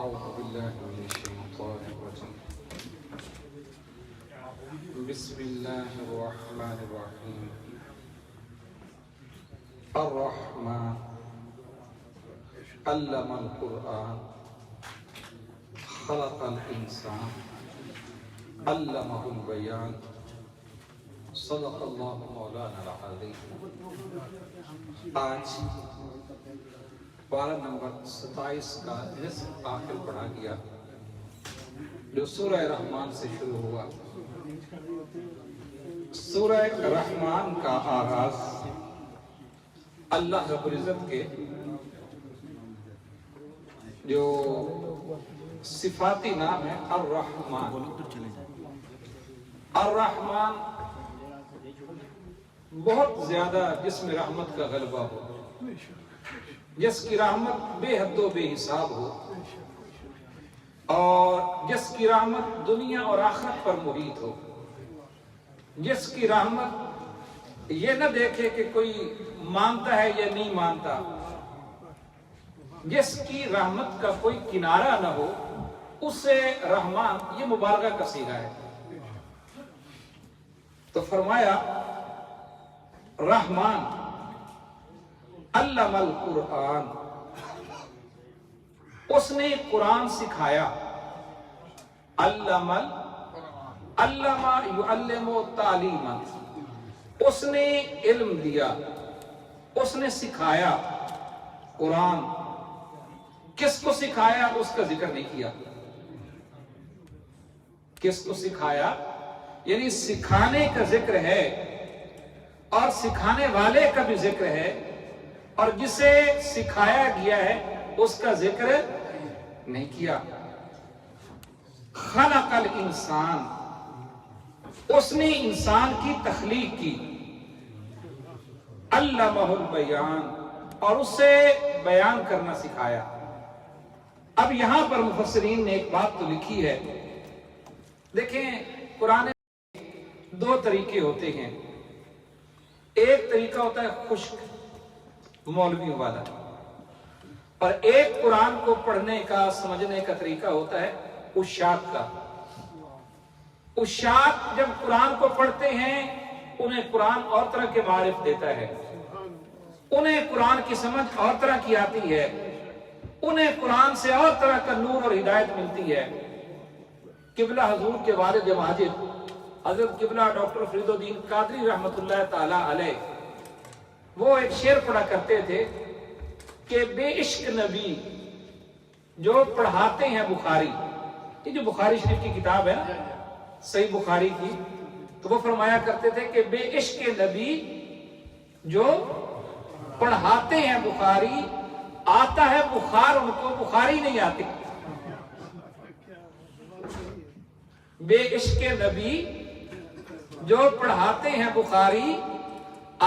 أعوذ بالله من الشيطان الرجيم بسم الله الرحمن الرحيم الرحمن علم القرآن خلق الإنسان علمه البيان صدق اللہ مولانا العظیم۔ آج پارہ نمبر 27 کا نصف آخر پڑھا گیا جو سورہ رحمان سے شروع ہوا۔ سورہ رحمان کا آغاز اللہ رب العزت کے جو صفاتی نام ہے الرحمن۔ الرحمن بہت زیادہ جس میں رحمت کا غلبہ ہو، جس کی رحمت بے حد و بے حساب ہو، اور جس کی رحمت دنیا اور آخرت پر محیط ہو، جس کی رحمت یہ نہ دیکھے کہ کوئی مانتا ہے یا نہیں مانتا، جس کی رحمت کا کوئی کنارہ نہ ہو، اسے رحمان یہ مبالغہ کا صیغہ ہے۔ تو فرمایا رحمان علم القرآن، اس نے قرآن سکھایا۔ علم یعلم تعلیما، اس نے علم دیا، اس نے سکھایا۔ قرآن کس کو سکھایا اس کا ذکر نہیں کیا۔ کس کو سکھایا یعنی سکھانے کا ذکر ہے اور سکھانے والے کا بھی ذکر ہے، اور جسے سکھایا گیا ہے اس کا ذکر نہیں کیا۔ خلق الانسان، اس نے انسان کی تخلیق کی۔ علمہ البیان، اور اسے بیان کرنا سکھایا۔ اب یہاں پر مفسرین نے ایک بات تو لکھی ہے، دیکھیں قرآن دو طریقے ہوتے ہیں۔ ایک طریقہ ہوتا ہے خشک مولویوں والا، اور ایک قرآن کو پڑھنے کا سمجھنے کا طریقہ ہوتا ہے عشاق کا۔ عشاق جب قرآن کو پڑھتے ہیں انہیں قرآن اور طرح کے معارف دیتا ہے، انہیں قرآن کی سمجھ اور طرح کی آتی ہے، انہیں قرآن سے اور طرح کا نور اور ہدایت ملتی ہے۔ قبلہ حضور کے والد ماجد حضرت قبلہ ڈاکٹر فرید الدین قادری رحمت اللہ تعالی علیہ، وہ ایک شعر پڑھا کرتے تھے کہ بے عشق نبی جو پڑھاتے ہیں بخاری، یہ جو بخاری شریف کی کتاب ہے نا صحیح بخاری کی، تو وہ فرمایا کرتے تھے کہ بے عشق نبی جو پڑھاتے ہیں بخاری، آتا ہے بخار ان کو بخاری نہیں آتی۔ بے عشق نبی جو پڑھاتے ہیں بخاری،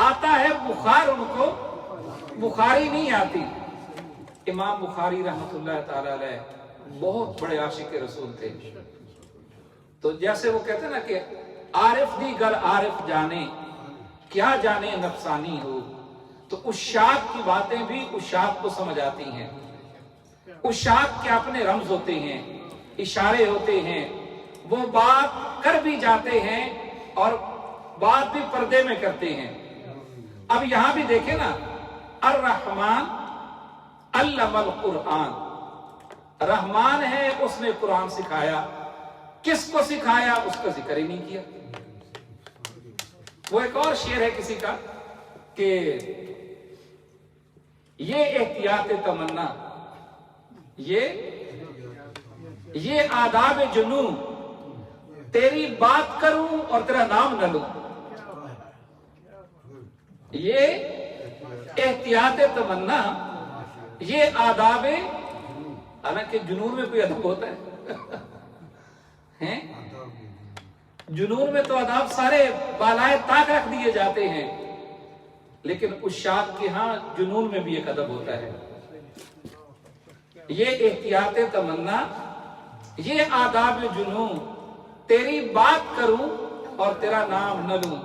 آتا ہے بخار ان کو بخاری نہیں آتی۔ امام بخاری رحمت اللہ تعالی علیہ بہت بڑے عاشق رسول تھے۔ تو جیسے وہ کہتے ہیں نا کہ عارف دی گر عارف جانے، کیا جانے نفسانی ہو، تو عشاق کی باتیں بھی عشاق کو سمجھ آتی ہیں۔ عشاق کے اپنے رمز ہوتے ہیں، اشارے ہوتے ہیں، وہ بات کر بھی جاتے ہیں اور بات بھی پردے میں کرتے ہیں۔ اب یہاں بھی دیکھیں نا، الرحمن علم القرآن، رحمان ہے اس نے قرآن سکھایا۔ کس کو سکھایا اس کا ذکر ہی نہیں کیا۔ وہ ایک اور شعر ہے کسی کا کہ یہ احتیاط تمنا، یہ آداب جنون، تیری بات کروں اور تیرا نام نہ لوں۔ یہ احتیاط تمنا، یہ آداب، حالانکہ جنون میں کوئی ادب ہوتا ہے؟ جنون میں تو آداب سارے بالائے طاق رکھ دیے جاتے ہیں، لیکن عشاق کے ہاں جنون میں بھی ایک ادب ہوتا ہے۔ یہ احتیاط تمنا، یہ آداب جنون، تیری بات کروں اور تیرا نام نہ لوں۔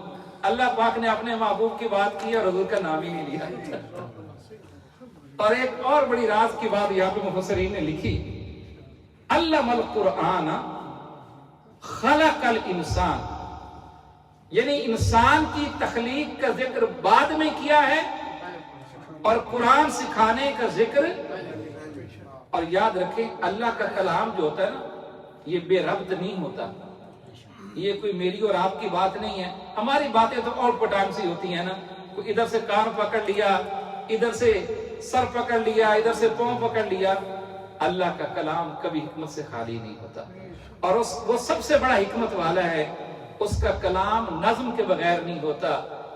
اللہ پاک نے اپنے محبوب کی بات کی اور حضور کا نام ہی نہیں لیا۔ اور ایک اور بڑی راز کی بات یہاں پہ مفسرین نے لکھی अल्लम अल कुरान खलक अल इंसान, यानी इंसान की तख्लीक का जिक्र बाद में किया है और कुरान सिखाने का जिक्र। और याद रखें अल्लाह का कलाम जो होता है ना, ये बेरब्त नहीं होता। ये कोई मेरी और आपकी बात नहीं है। हमारी बातें तो और पटांग सी होती है ना, कोई इधर से कान पकड़ लिया, इधर से सर पकड़ लिया, इधर से पांव पकड़ लिया। अल्लाह का कलाम कभी हिकमत से खाली नहीं होता। और वो सबसे बड़ा हिकमत वाला है, उसका कलाम नज्म के बगैर नहीं होता,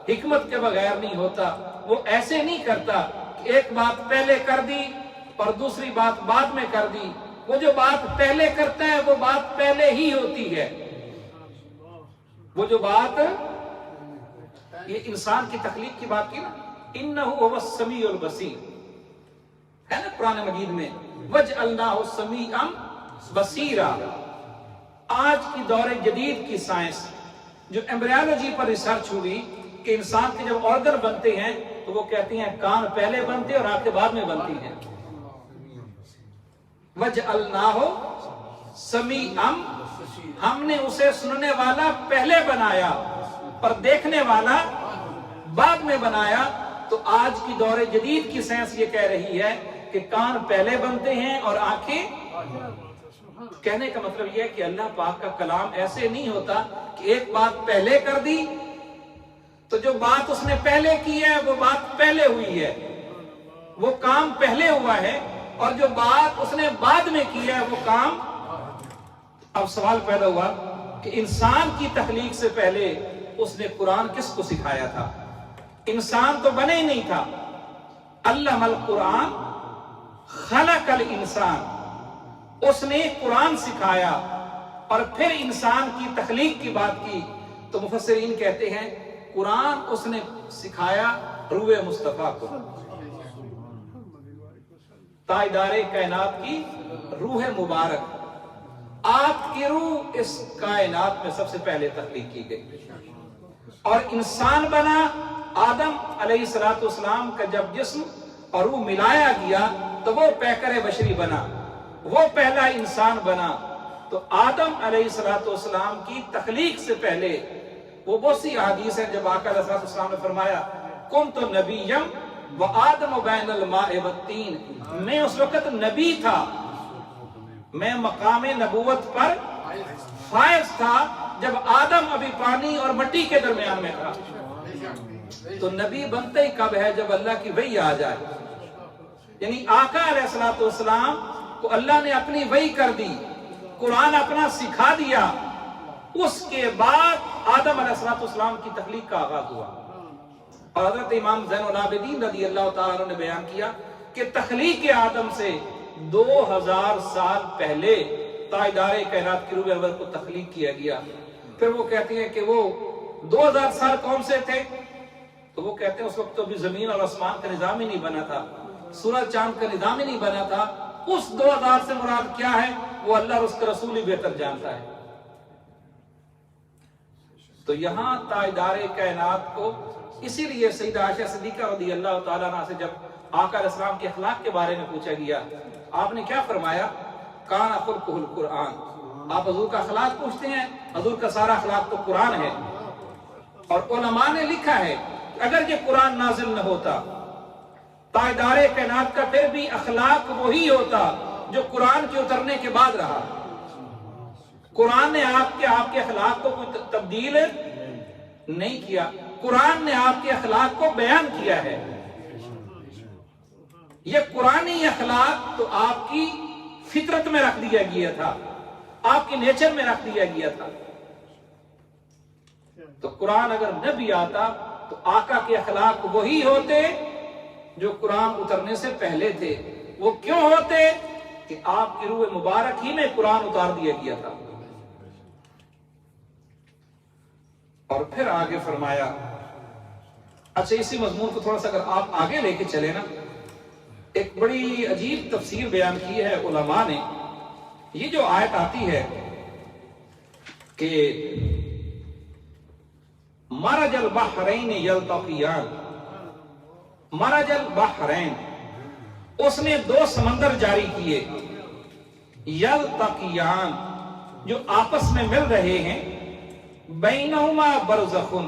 हिकमत के बगैर नहीं होता। वो ऐसे नहीं करता कि एक बात पहले कर दी और दूसरी बात बाद में कर दी। वो जो बात पहले करता है वो बात पहले ही होती है। वो जो बात, ये इंसान की तख्लीक की बात की ना, इन्नहु हुवस समीउल बसीर है ना कुरान मजीद में, वजअलनाहु समीअम बसीरा। आज की दौरे जदीद की साइंस जो एम्ब्रियोलॉजी पर रिसर्च हुई कि इंसान के जब ऑर्गन बनते हैं तो वो कहती हैं कान पहले बनते और आंखें बाद में बनती हैं। वजअलनाहु समीअम, हमने उसे सुनने वाला पहले बनाया और देखने वाला बाद में बनाया। तो आज की दौरे जदीद की साइंस ये कह रही है कि कान पहले बनते हैं और आंखें। कहने का मतलब यह है कि अल्लाह पाक का कलाम ऐसे नहीं होता कि एक बात पहले कर दी तो जो बात उसने पहले की है वो बात पहले हुई है, वो काम पहले हुआ है, और जो बात उसने बाद में की है वो काम। अब सवाल पैदा हुआ कि इंसान की तख्लीक से पहले उसने कुरान किसको सिखाया था? इंसान तो बने ही नहीं था। अल्लमल कुरान खलकल इंसान, उसने कुरान सिखाया और फिर इंसान की तख्लीक की बात की। तो मुफस्सिरीन कहते हैं कुरान उसने सिखाया रूहे मुस्तफा को, ताजदारे कायनात की रूह मुबारक। आपकी रूह इस कायनात में सबसे पहले तख्लीक की गई और इंसान बना। आदम अलैहिस्सलाम का जब जिस्म और रूह मिलाया गया तो वो पैकर बशरी बना, वो पहला इंसान बना। तो आदम अलैहिस्सलाम की तख्लीक से पहले वो बहुत सी हदीस है जब आका अलैहिस्सलाम ने फरमाया कुन्तु नबिय्यम व आदम बैनल माए वत्तीन, मैं उस वक्त नबी था, मैं मकामे नबूवत पर फायज था जब आदम अभी पानी और मिट्टी के दरमियान में था। तो नबी बनते ही कब है? जब अल्लाह की वही आ जाए। यानी आका अलैहिस्सलाम को अल्लाह ने अपनी वही कर दी, कुरान अपना सिखा दिया। उसके बाद आदम अलैहिस्सलाम की तख्लीक का आगाज हुआ। और हज़रत इमाम ज़ैनुल आबिदीन रज़ी अल्लाह तआला अन्हु ने बयान किया कि तख्लीक आदम से 2000 साल पहले ताजदारे कायनात की रूह अव्वल को तख्लीक किया गया। फिर वो कहते हैं कि वो 2000 साल कौन से थे? तो वो कहते हैं उस वक्त तो अभी जमीन और आसमान का निजाम ही नहीं बना था, सूरज चांद का निजाम ही नहीं बना था। उस 2000 से मुराद क्या है वो अल्लाह और उसका रसूल ही बेहतर जानता है। तो यहां ताजदारे कायनात को इसीलिए सईदा आयशा सिद्दीका रज़ी अल्लाह तआला अन्हा से जब आका अलैहिस्सलाम के अखलाक के बारे में पूछा गया, आपने क्या फरमाया? कान खुलकुल कुरान। आप हजूर का अखलाक पूछते हैं, हजूर का सारा अखलाक तो कुरान है। और उलमा ने लिखा है अगर ये कुरान नाजिल न होता ताजदारे कायनात का फिर भी अखलाक वही होता जो कुरान के उतरने के बाद रहा। कुरान ने आपके अखलाक को कोई तब्दील नहीं किया, कुरान ने आपके अखलाक को बयान किया है। ये कुरानी अखलाक तो आपकी फितरत में रख दिया गया था, आपके नेचर में रख दिया गया था। तो कुरान अगर न भी आता तो आका के अखलाक वही होते जो कुरान उतरने से पहले थे। वो क्यों होते कि आपकी रूह मुबारक ही में कुरान उतार दिया गया था। और फिर आगे फरमाया, अच्छा इसी मजमून को थोड़ा सा अगर आप आगे लेके चले ना, एक बड़ी अजीब तफसीर बयान की है उलमा ने। ये जो आयत आती है कि मरजल बहरैन यल्तक़ियान, मरजल बहरैन, उसने दो समंदर जारी किए। यल्तक़ियान, जो आपस में मिल रहे हैं, बैनहुमा बरज़ख़ुन,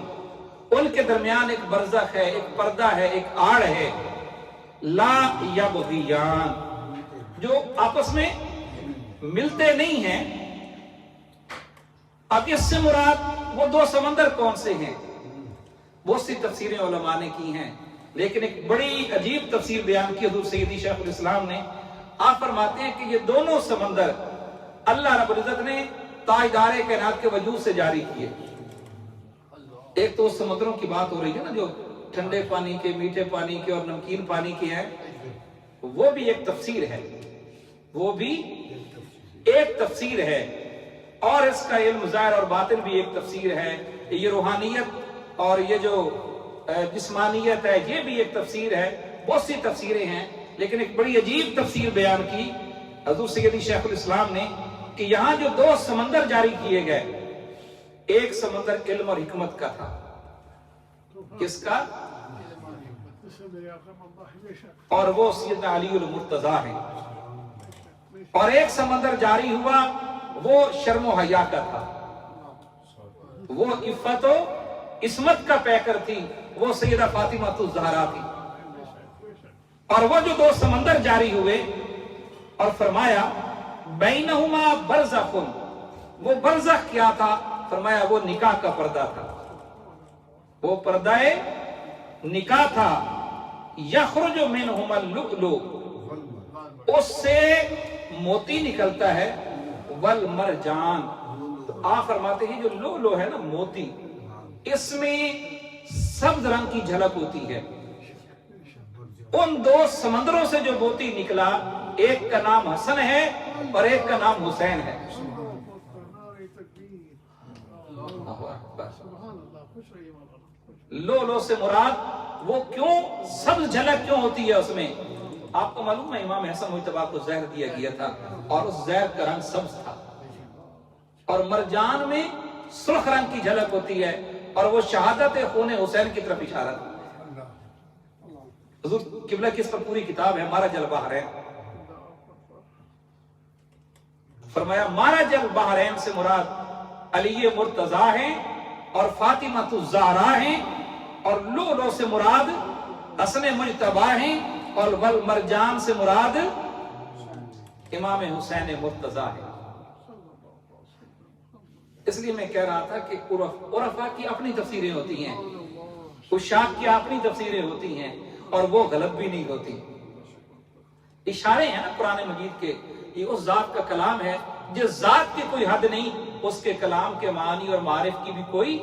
उनके दरमियान एक बरज़ख है, एक पर्दा है, एक आड़ है, ला यबग़ियान, जो आपस में मिलते नहीं हैं। अब इससे मुराद वो दो समंदर कौन से हैं? बहुत सी तफसीरें उलमा ने की हैं, लेकिन एक बड़ी अजीब तफसीर बयान की हज़रत सैयदी शेखुल इस्लाम ने। आप फरमाते हैं कि ये दोनों समंदर अल्लाह रब्बुल इज्जत ने ताजदारे कायनात के वजूद से जारी किए। एक तो उस समुद्रों की बात हो रही है ना, जो ठंडे पानी के, मीठे पानी के और नमकीन पानी के हैं, वो भी एक तफसीर है, वो भी एक तफसीर है। और इसका इल्म ज़ाहिर और बातिन भी एक तफसीर है। ये रूहानियत और ये जो जिस्मानियत है, ये भी एक तफसीर है। बहुत सी तफसीरें हैं, लेकिन एक बड़ी अजीब तफसीर बयान की हज़रत सैयदी शेखुल इस्लाम ने कि यहां जो दो समंदर जारी किए गए, एक समंदर इल्म और हिकमत का था, किसका? और वो सैयदना अलीउल मुर्तजा है। और एक समंदर जारी हुआ, वो शर्म व हया का था, वो इफ़्फ़त व इस्मत का पैकर थी, वो सैयदा फातिमा ज़हरा थी। और वो जो दो समंदर जारी हुए, और फरमाया बैनहुमा बरज़ख़ुन, वो बरज़ख क्या था? फरमाया वो निकाह का पर्दा था, वो पर्दाए निकाह था। यख़रुजु मिनहुमल लुअलु, उससे मोती निकलता है, वल मरजान। तो आप फरमाते हैं जो लुअलु है ना, मोती, इसमें सब्ज रंग की झलक होती है। उन दो समंदरों से जो मोती निकला, एक का नाम हसन है और एक का नाम हुसैन है। लो से मुराद वो क्यों सब्ज झलक क्यों होती है उसमें? आपको मालूम है इमाम हसन मुज्तबा को जहर दिया गया था और उस जहर का रंग सब्ज था, और मरजान में सुर्ख रंग की झलक होती है, और वो शहादत खून हुसैन की तरफ इशारा था। हुजूर किबला की इस पर पूरी किताब है, मारा जल बहरैन। फरमाया मारा जल बहरैन से मुराद अली मुर्तजा है और फातिमा ज़हरा है, और लो से मुराद हसन मुज्तबा है, और वल मरजान से मुराद इमाम हुसैन मुर्तजा है। इसलिए मैं कह रहा था कि उरफा की अपनी तफसीरें होती हैं, उशाक की अपनी तफसीरें होती हैं, और वो गलत भी नहीं होती। इशारे हैं ना कुरान मजीद के, ये उस जात का कलाम है जिस जात की कोई हद नहीं, उसके कलाम के मानी और मारिफ की भी कोई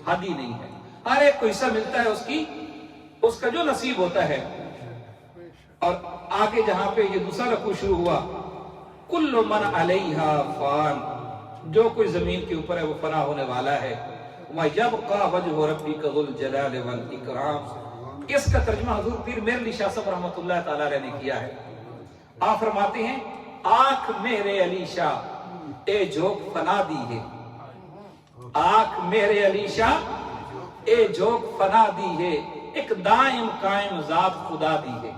हद ही नहीं है। हर एक को हिस्सा मिलता है उसका जो नसीब होता है। और आगे जहां पे ये दूसरा रकू शुरू हुआ, कुल्लु मन अलैहा फान, जो कोई जमीन के ऊपर है वो फना होने वाला है। व यबका वजहु रब्बिका ज़ुल जलाल वल इकराम। इसका तर्जुमा हुजूर पीर मेरली शाह साहब रहमतुल्लाह तआला अलैह ने किया है। आप फरमाते हैं, आंख मेरे अली शाह ए झोंक फना दी है, आंख मेरे अली शाह ए झोंक फना दी है, एक दायम कायम जात खुदा दी है,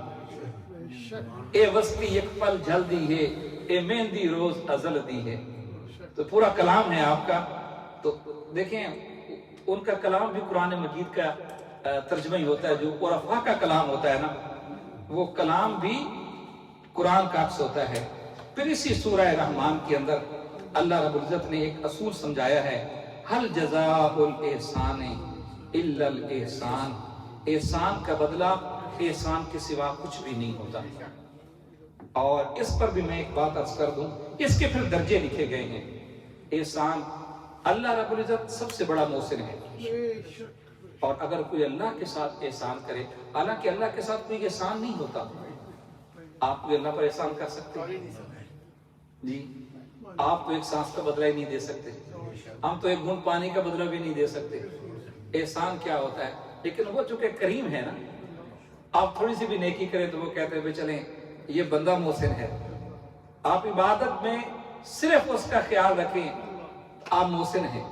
ए वस्ती एक पल जल दी है, ए मेहंदी रोज अजल दी है। तो पूरा कलाम है आपका। तो देखें उनका कलाम भी कुरान मजीद का तर्जुमा ही होता है। जो उरफा का कलाम होता है ना, वो कलाम भी कुरान का अक्स होता है। फिर इसी सूरह रहमान के अंदर अल्लाह रब्बुल इज्जत ने एक असूल समझाया है, हल जज़ाउल एहसान इल्लल एहसान। एहसान का बदला एहसान के सिवा कुछ भी नहीं होता। और इस पर भी मैं एक बात अर्ज कर दूं, इसके फिर दर्जे लिखे गए हैं। एहसान, अल्लाह रब्बुल इज्जत सबसे बड़ा मोहसिन है, और अगर कोई अल्लाह के साथ एहसान करे, हालांकि अल्लाह के साथ कोई एहसान नहीं होता, आप कोई अल्लाह पर एहसान कर सकते हैं जी? आप तो एक सांस का बदला ही नहीं दे सकते, हम तो एक घूंट पानी का बदला भी नहीं दे सकते। एहसान क्या होता है? लेकिन वो चूंकि करीम है ना, आप थोड़ी सी भी नेकी करें तो वो कहते हैं चलें ये बंदा मोहसिन है। आप इबादत में सिर्फ उसका ख्याल रखें, आप मोहसिन हैं।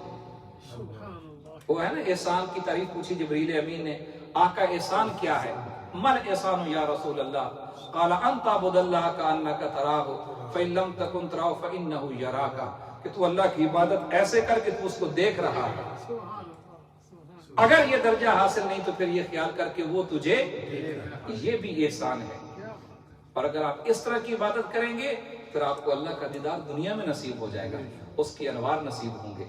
वो है ना, एहसान की तारीफ पूछी जिब्रील अमीन ने, आका एहसान क्या है? मल एहसान या रसूल अल्लाह? क़ाल अन तअबुदल्लाह कअन्नका तराहु फ़इल्लम तकुन तराहु फ़इन्नहु यराका, कि तू अल्लाह की इबादत ऐसे कर कि तू उसको देख रहा है। अगर ये दर्जा हासिल नहीं तो फिर ये ख्याल कर कि वो तुझे, ये भी एहसान है। और अगर आप इस तरह की इबादत करेंगे फिर आपको अल्लाह का दीदार दुनिया में नसीब हो जाएगा, उसके अनवार नसीब होंगे।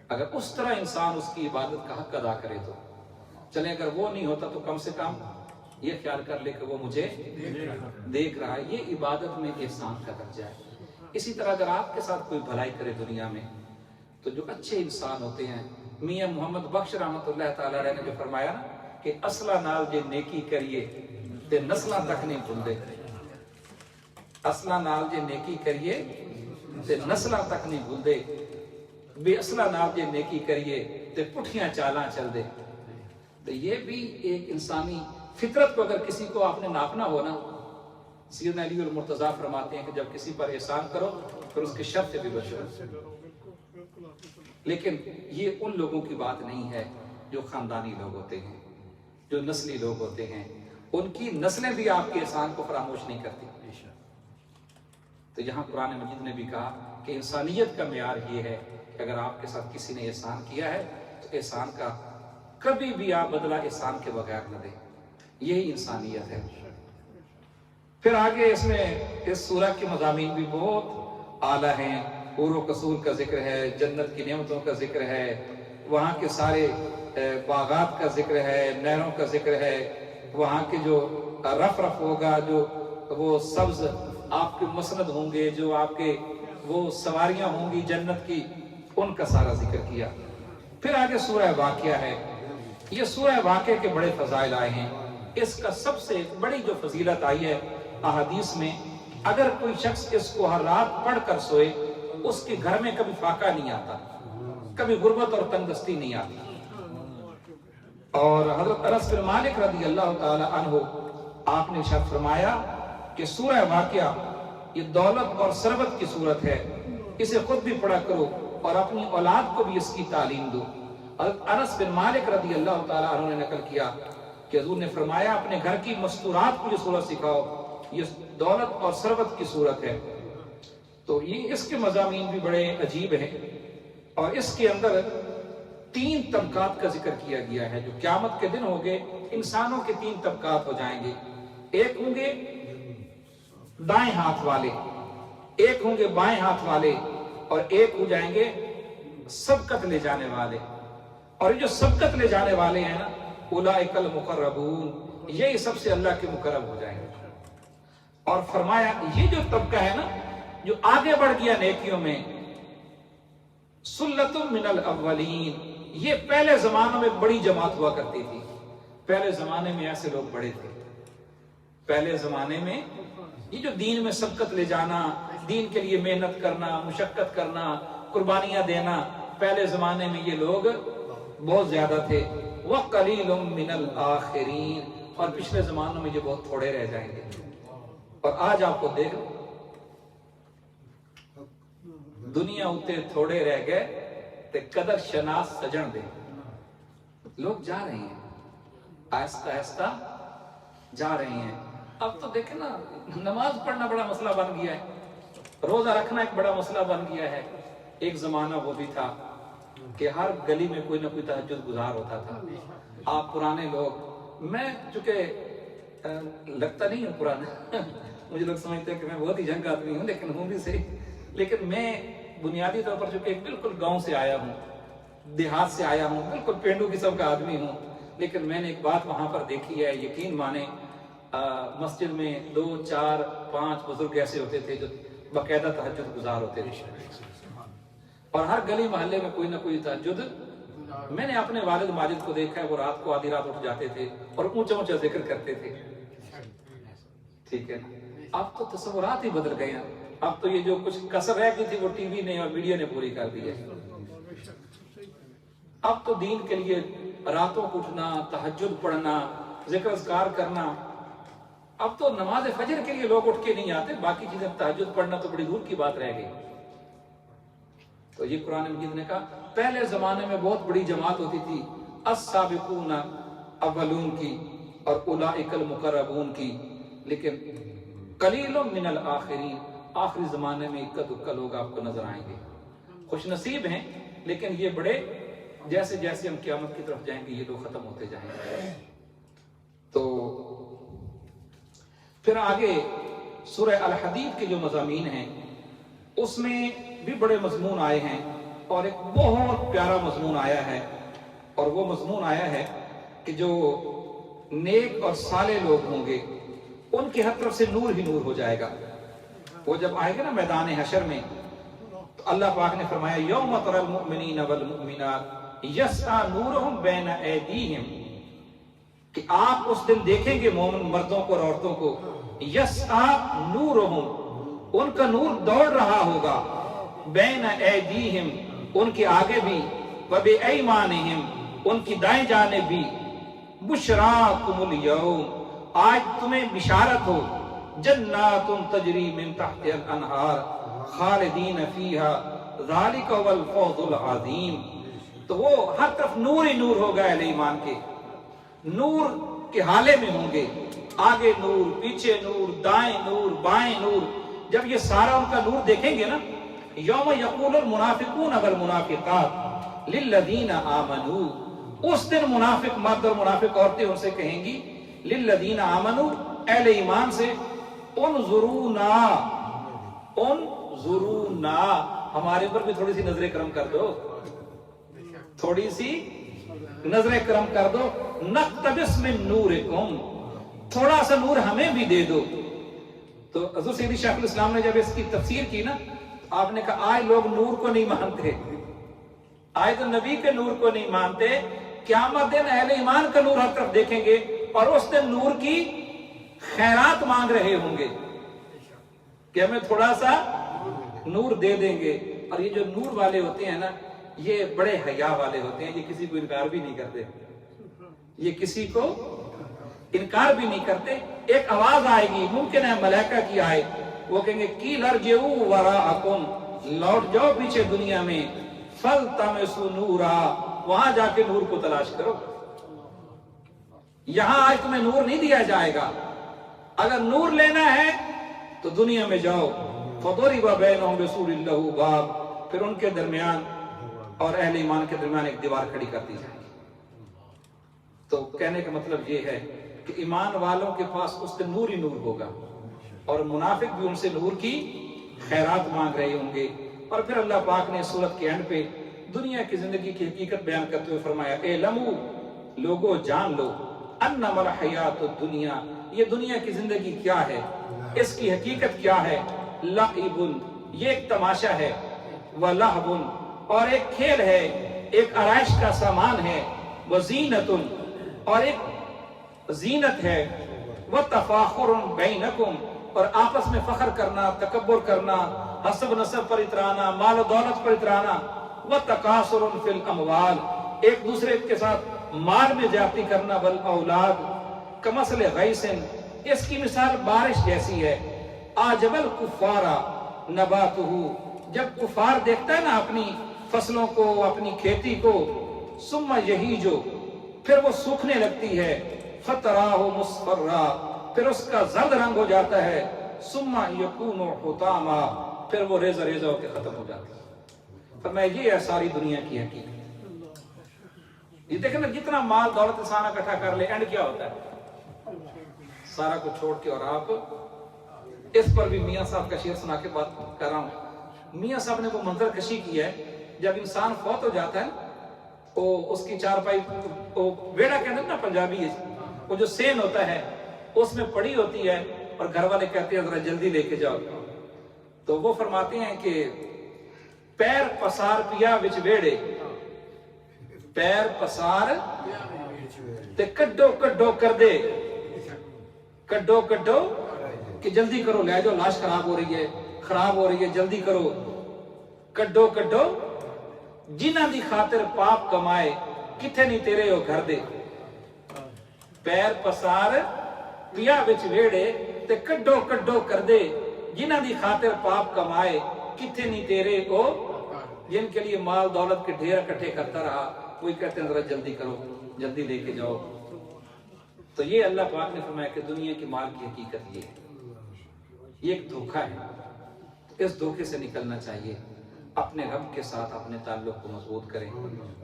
अगर उस तरह इंसान उसकी इबादत का हक अदा करे तो चले, अगर वो नहीं होता तो कम से कम ये ख्याल कर ले कि वो मुझे देख रहा है। ये इबादत में एहसान का दर्जा है। इसी तरह अगर आपके साथ कोई भलाई करे दुनिया में तो जो अच्छे इंसान होते हैं, मियां मोहम्मद बख्श रहमतुल्लाह तआला अलैह ने जो फरमाया ना कि असला नाल जे नेकी करिए ते नस्लां तक नहीं भूलते, असला नाल जे नेकी करिए ते नस्लां तक नहीं भूलते, बेअसला नाल जे नेकी करिए ते पुठियां चालां चल दे। तो ये भी एक इंसानी फितरत को अगर किसी को आपने नापना हो ना, सैयदना अली और मुर्तजा फरमाते हैं कि जब किसी पर एहसान करो फिर उसके शर से भी बचो। लेकिन ये उन लोगों की बात नहीं है जो खानदानी लोग होते हैं, जो नस्ली लोग होते हैं, उनकी नस्लें भी आपके एहसान को फरामोश नहीं करती। तो यहाँ कुरान मजीद ने भी कहा कि इंसानियत का मेयार ये है कि अगर आपके साथ किसी ने एहसान किया है तो एहसान का कभी भी आप बदला एहसान के बगैर न दें, यही इंसानियत है। फिर आगे इसमें इस सूरह के मज़ामीन भी बहुत आला हैं। हूर कसूर का जिक्र है, जन्नत की नेमतों का जिक्र है, वहाँ के सारे बागात का जिक्र है, नहरों का जिक्र है, वहाँ के जो रफ रफ होगा, जो वो सब्ज आपके मसनद होंगे, जो आपके वो सवारियां होंगी जन्नत की, उनका सारा जिक्र किया। फिर आगे सूरह वाक़िया है। ये सूरह वाक़िया के बड़े फजाइल आए हैं। इसका सबसे बड़ी जो फजीलत आई है अहादीस में, अगर कोई शख्स इसको हर रात पढ़ कर सोए उसके घर में कभी फाका नहीं आता, कभी गुर्बत और तंगदस्ती नहीं आती। और हजरत अनस बिन मालिक रज़ी अल्लाह ताला अन्हु आपने इरशाद फरमाया कि सूरह वाक़िया ये दौलत और सरबत की सूरत है, इसे खुद भी पढ़ा करो और अपनी औलाद को भी इसकी तालीम दो। अनस बिन मालिक रज़ी अल्लाह ताला अन्हु ने नकल किया कि हुज़ूर ने फरमाया अपने घर की मस्तूरात को ये सूरत सिखाओ, ये दौलत और सरबत की सूरत है। तो ये इसके मज़ामीन भी बड़े अजीब हैं और इसके अंदर 3 तबकात का जिक्र किया गया है। जो क़यामत के दिन होंगे इंसानों के 3 तबकात हो जाएंगे। एक होंगे दाएं हाथ वाले, एक होंगे बाएं हाथ वाले और एक हो जाएंगे सबकत ले जाने वाले। और ये जो सबकत ले जाने वाले हैं ना, उलाइकल मुकर्रबून, यही सबसे अल्लाह के मुकर्रब हो जाएंगे। और फरमाया ये जो तबका है ना जो आगे बढ़ गया नेकियों में, सुल्लतुम मिनल अव्वलीन, ये पहले जमानों में बड़ी जमात हुआ करती थी। पहले जमाने में ऐसे लोग बड़े थे। पहले जमाने में ये जो दीन में सबकत ले जाना, दीन के लिए मेहनत करना, मुशक्कत करना, कुर्बानियां देना, पहले जमाने में ये लोग बहुत ज्यादा थे। वह कलीलुम मिनल आखिरीन, और पिछले जमानों में ये बहुत थोड़े रह जाएंगे। और आज आपको देख दुनिया उतने थोड़े रह गए ते कदर शनास सजन दे। लोग जा रहे हैं, आहिस्ता आहिस्ता जा रहे हैं। अब तो देखे ना, नमाज पढ़ना बड़ा मसला बन गया है, रोजा रखना एक बड़ा मसला बन गया है। एक जमाना वो भी था कि हर गली में कोई ना कोई तहज्जुद गुजार होता था। आप पुराने लोग, मैं चूंकि लगता नहीं हूँ पुराना मुझे लोग समझते हैं कि मैं बहुत ही जंग आदमी हूँ, लेकिन हूँ भी सही। लेकिन मैं बुनियादी तौर पर चूंकि बिल्कुल गांव से आया हूँ, देहात से आया हूँ, बिल्कुल पेंडू किस्म का आदमी हूँ। लेकिन मैंने एक बात वहां पर देखी है, यकीन माने, मस्जिद में 2, 4, 5 बुजुर्ग ऐसे होते थे जो बाकायदा तहज्जुद गुजार होते थे। और हर गली मोहल्ले में कोई ना कोई तहज्जुद। मैंने अपने वालिद माजिद को देखा है, वो रात को आधी रात उठ जाते थे और ऊंचा ऊंचा जिक्र करते थे। ठीक है, अब तो तस्वुरात ही बदल गए हैं। अब तो ये जो कुछ कसर रह गई थी वो टीवी ने और मीडिया ने पूरी कर दी है। अब तो दीन के लिए रातों को उठना, तहज्जुद पढ़ना, जिक्र अज़कार करना, अब तो नमाज फजर के लिए लोग उठ के नहीं आते, बाकी चीजें तहज्जुद पढ़ना तो बड़ी दूर की बात रह गई। तो ये कुरान मजीद ने कहा पहले जमाने में बहुत बड़ी जमात होती थी, अस-साबिकून अव्वलून की और उलाइकल मुकर्रबून की। लेकिन قلیل من الآخرین، آخری زمانے میں اکا دکا لوگ آپ کو نظر آئیں گے، خوش نصیب ہیں، لیکن یہ بڑے جیسے جیسے ہم قیامت کی طرف جائیں گے یہ لوگ ختم ہوتے جائیں گے۔ تو پھر آگے سورہ الحدید کے جو مضامین ہیں اس میں بھی بڑے مضمون آئے ہیں، اور ایک بہت پیارا مضمون آیا ہے، اور وہ مضمون آیا ہے کہ جو نیک اور صالح لوگ ہوں گے ان کی ہر طرف سے نور ہی نور ہو جائے گا۔ وہ جب آئے گا نا میدان حشر میں تو اللہ پاک نے فرمایا یوم تری المؤمنین والمؤمنات یسعی نورہم بین ایدیہم، کہ آپ اس دن دیکھیں گے مومن مردوں کو اور عورتوں کو، یسعی نورہم، ان کا نور دوڑ رہا ہوگا، بین ایدیہم، ان کے آگے بھی، وبایمانہم، ان کی دائیں جانب بھی، بشراکم الیوم، آج تمہیں بشارت ہو، جنات تجری من تحت الانہار خالدین فیہا ذالک هو الفوز العظیم۔ تو وہ ہر طرف نور ہی نور ہوگا اہل ایمان کے، نور کے حالے میں ہوں گے، آگے نور، پیچھے نور، دائیں نور، بائیں نور۔ جب یہ سارا ان کا نور دیکھیں گے نا، یوم یقول المنافقون والمنافقات للذین آمنوا، اس دن منافق مرد اور منافق عورتیں ان سے کہیں گی، للذین آمنوا، اہل ایمان سے، انظرونا، انظرونا، ہمارے پر بھی تھوڑی سی نظر کرم کر دو، تھوڑی سی نظر کرم کر دو، نقتبس من نورکم، تھوڑا سا نور ہمیں بھی دے دو۔ تو حضور سیدی شیخ الاسلام نے جب اس کی تفسیر کی نا، آپ نے کہا آج لوگ نور کو نہیں مانتے، آج تو نبی کے نور کو نہیں مانتے، قیامت دن اہل ایمان کا نور ہر طرف دیکھیں گے، اور اس دن نور کی خیرات مانگ رہے ہوں گے کہ ہمیں تھوڑا سا نور دے دیں گے۔ اور یہ جو نور والے ہوتے ہیں نا، یہ بڑے حیا والے ہوتے ہیں، یہ کسی کو انکار بھی نہیں کرتے، یہ کسی کو انکار بھی نہیں کرتے۔ ایک آواز آئے گی، ممکن ہے ملائکہ کی آئے، وہ کہیں گے قیل ارجعوا وراءکم، لوٹ جاؤ پیچھے دنیا میں، فالتمسوا نورا، وہاں جا کے نور کو تلاش کرو، یہاں آج تمہیں نور نہیں دیا جائے گا۔ اگر نور لینا ہے تو دنیا میں جاؤ، فضرب بینہم بسور لہ باب، پھر ان کے درمیان اور اہل ایمان کے درمیان ایک دیوار کھڑی کر دی جائے گی۔ تو کہنے کا مطلب یہ ہے کہ ایمان والوں کے پاس اس دن نور ہی نور ہوگا، اور منافق بھی ان سے نور کی خیرات مانگ رہے ہوں گے۔ اور پھر اللہ پاک نے سورت کے اینڈ پہ دنیا کی زندگی کی حقیقت بیان کرتے ہوئے فرمایا اعلموا، لوگو جان لو، انما الحیات الدنیا، یہ دنیا کی زندگی کیا ہے، اس کی حقیقت کیا ہے، لعب، یہ ایک تماشا ہے، ولہو، اور ایک کھیل ہے، ایک آرائش کا سامان ہے، وزینت، اور ایک زینت ہے، وتفاخر بینکم، اور آپس میں فخر کرنا، تکبر کرنا، حسب نسب پر اترانا، مال و دولت پر اترانا، وتکاثر فی الاموال، ایک دوسرے کے ساتھ مال میں زیادتی کرنا، والاولاد، کمثل غیث، اس کی مثال بارش جیسی ہے، اعجب الکفار نباتہ، جب کفار دیکھتا ہے نا اپنی فصلوں کو، اپنی کھیتی کو، ثم یہیج، پھر وہ سوکھنے لگتی ہے، فتراہ مصفرا، پھر اس کا زرد رنگ ہو جاتا ہے، ثم یکون حطاما، پھر وہ ریزہ ریزہ ہو کے ختم ہو جاتا ہے۔ فرمایا یہ ہے ساری دنیا کی حقیقت۔ یہ دیکھیں نا، جتنا مال دولت انسان اکٹھا کر لے، اینڈ کیا ہوتا ہے؟ سارا کچھ چھوڑ کے، اور آپ اس پر بھی میاں صاحب کا شعر سنا کے بات کر رہا ہوں۔ میاں صاحب نے وہ منظر کشی کی ہے، جب انسان فوت ہو جاتا ہے وہ اس کی چارپائی، وہ ویڑا کہتے ہیں نا پنجابی ہے، وہ جو سین ہوتا ہے اس میں پڑی ہوتی ہے، اور گھر والے کہتے ہیں ذرا جلدی لے کے جاؤ، تو وہ فرماتے ہیں کہ پیر پسار پیا وچ ویڑے، پیر پسار تے کڈو کڈو کر دے، کڈو کڈو کہ جلدی کرو، لے جاؤ، لاش خراب ہو رہی ہے، خراب ہو رہی ہے، جلدی کرو، کڈو کڈو جنہ دی خاطر پاپ کمائے، کتھے نہیں تیرے ہو گھر دے، پیر پسار پیا وچ ویڑے تے کڈو کڈو کر دے، جنہ دی خاطر پاپ کمائے، کتھے نہیں تیرے ہو، جن کے لیے مال دولت کے ڈھیر اکٹھے کرتا رہا، وہی کہتے ہیں ذرا جلدی کرو، جلدی لے کے جاؤ۔ تو یہ اللہ پاک نے فرمایا کہ دنیا کی مال کی حقیقت یہ ہے۔ یہ ایک دھوکہ ہے، اس دھوکے سے نکلنا چاہیے۔ اپنے رب کے ساتھ اپنے تعلق کو مضبوط کریں،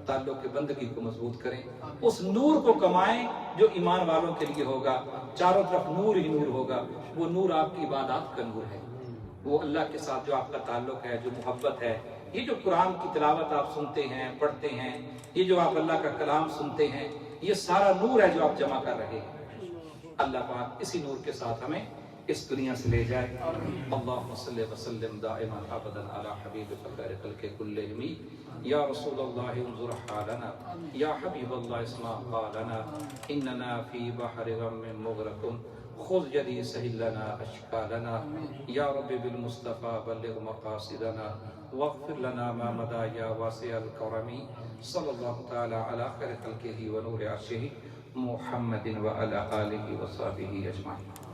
تعلق کی بندگی کو مضبوط کریں، اس نور کو کمائیں جو ایمان والوں کے لیے ہوگا، چاروں طرف نور ہی نور ہوگا۔ وہ نور آپ کی عبادات کا نور ہے، وہ اللہ کے ساتھ جو آپ کا تعلق ہے، جو محبت ہے، یہ جو قرآن کی تلاوت آپ سنتے ہیں، پڑھتے ہیں، یہ جو آپ اللہ کا کلام سنتے ہیں، یہ سارا نور ہے جو آپ جمع کر رہے ہیں۔ اللہ پاک اسی نور کے ساتھ ہمیں اس دنیا سے لے جائے۔ اللہم صلی وسلم دائما ابدا علی حبیبک خیر خلق کلہم یا رسول اللہ انظر حالنا یا حبیب اللہ اسمع قالنا اننا فی بحر غم مغرق خذ یدی سہل لنا اشکالنا یا رب بالمصطفى بلغ مقاصدنا واغفر لنا ما مضى یا واسع الکرم صلی اللہ تعالی علی خیر خلقہ ونور عرشہ محمد وعلی آلہ وصحبہ اجمعین۔